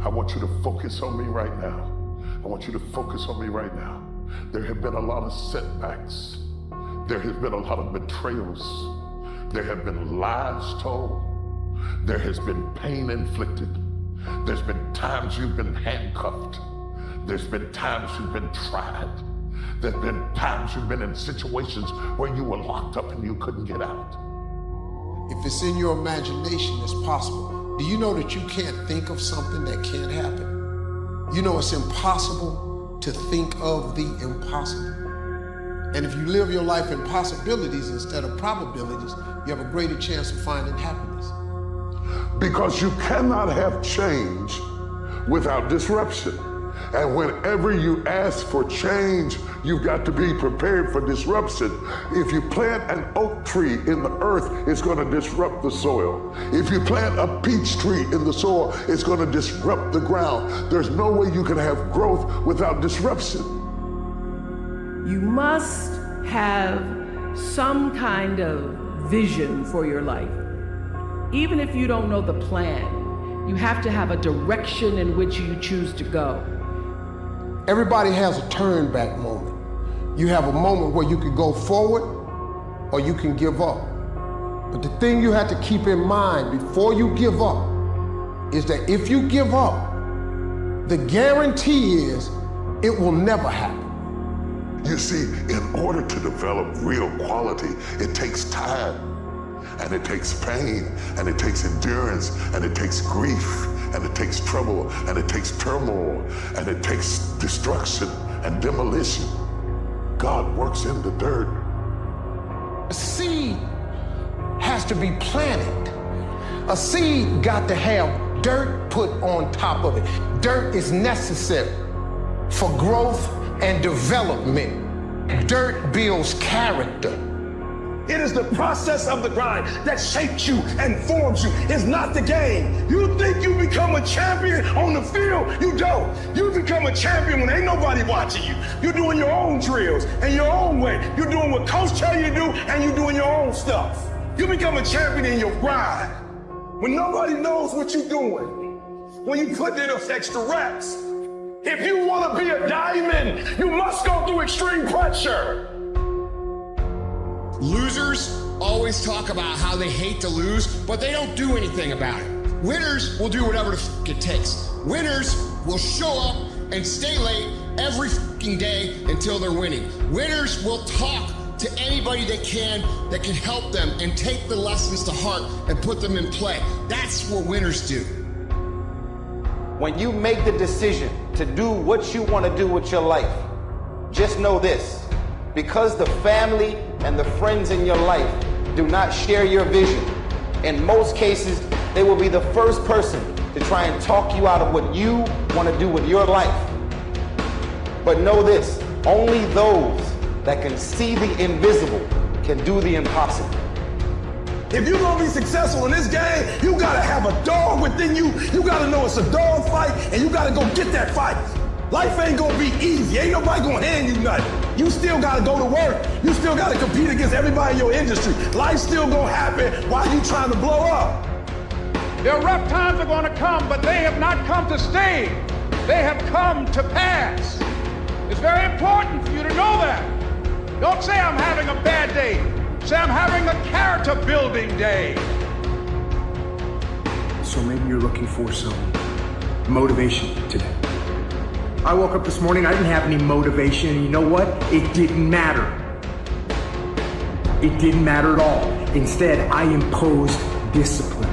I want you to focus on me right now. I want you to focus on me right now. There have been a lot of setbacks. There has been a lot of betrayals. There have been lies told. There has been pain inflicted. There's been times you've been handcuffed. There's been times you've been tried. There's been times you've been in situations where you were locked up and you couldn't get out. If it's in your imagination, it's possible. Do you know that you can't think of something that can't happen? You know it's impossible to think of the impossible. And if you live your life in possibilities instead of probabilities, you have a greater chance of finding happiness. Because you cannot have change without disruption. And whenever you ask for change, you've got to be prepared for disruption. If you plant an oak tree in the earth, it's going to disrupt the soil. If you plant a peach tree in the soil, it's going to disrupt the ground. There's no way you can have growth without disruption. You must have some kind of vision for your life. Even if you don't know the plan, you have to have a direction in which you choose to go. Everybody has a turn back moment. You have a moment where you can go forward or you can give up. But the thing you have to keep in mind before you give up is that if you give up, the guarantee is it will never happen. You see, in order to develop real quality, it takes time, and it takes pain, and it takes endurance, and it takes grief, and it takes trouble, and it takes turmoil, and it takes destruction and demolition. God works in the dirt. A seed has to be planted. A seed got to have dirt put on top of it. Dirt is necessary for growth and development. Dirt builds character. It is the process of the grind that shapes you and forms you. It's not the game. You think you become a champion on the field, you don't. You become a champion when ain't nobody watching you. You're doing your own drills and your own way. You're doing what coach tell you to do and you're doing your own stuff. You become a champion in your grind when nobody knows what you're doing. When you put in those extra reps. If you want to be a diamond, you must go through extreme pressure. Losers always talk about how they hate to lose, but they don't do anything about it. Winners will do whatever the f it takes. Winners will show up and stay late every f***ing day until they're winning. Winners will talk to anybody that can help them and take the lessons to heart and put them in play. That's what winners do. When you make the decision to do what you want to do with your life, just know this. Because the family and the friends in your life do not share your vision, in most cases, they will be the first person to try and talk you out of what you want to do with your life. But know this, only those that can see the invisible can do the impossible. If you're gonna be successful in this game, you gotta have a dog within you. You gotta know it's a dog fight, and you gotta go get that fight. Life ain't gonna be easy. Ain't nobody gonna hand you nothing. You still gotta go to work. You still gotta compete against everybody in your industry. Life's still gonna happen while you trying to blow up. Their rough times are gonna come, but they have not come to stay. They have come to pass. It's very important for you to know that. Don't say I'm having a bad day. Say I'm having a character building day. So maybe you're looking for some motivation today. I woke up this morning, I didn't have any motivation, and you know what? It didn't matter. It didn't matter at all. Instead, I imposed discipline.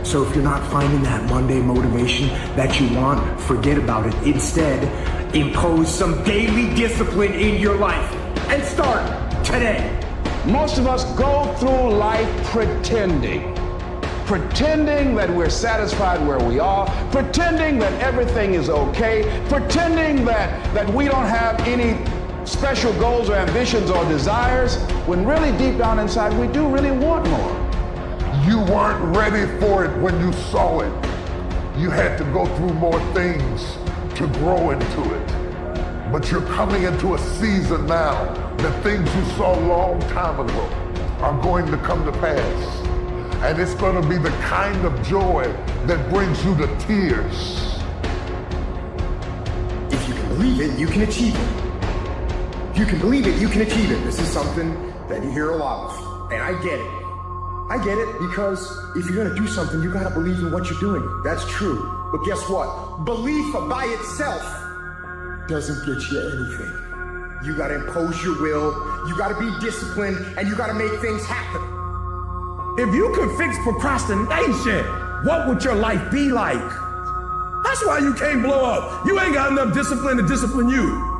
So if you're not finding that Monday motivation that you want, forget about it. Instead, impose some daily discipline in your life and start today. Most of us go through life pretending that we're satisfied where we are, pretending that everything is okay, pretending that we don't have any special goals or ambitions or desires, when really deep down inside we do really want more. You weren't ready for it when you saw it. You had to go through more things to grow into it. But you're coming into a season now. The things you saw a long time ago are going to come to pass. And it's going to be the kind of joy that brings you to tears. If you can believe it, you can achieve it. If you can believe it, you can achieve it. This is something that you hear a lot of, and I get it. I get it because if you're gonna do something, you gotta believe in what you're doing. That's true. But guess what? Belief by itself doesn't get you anything. You gotta impose your will, you gotta be disciplined, and you gotta make things happen. If you could fix procrastination, what would your life be like? That's why you can't blow up. You ain't got enough discipline to discipline you.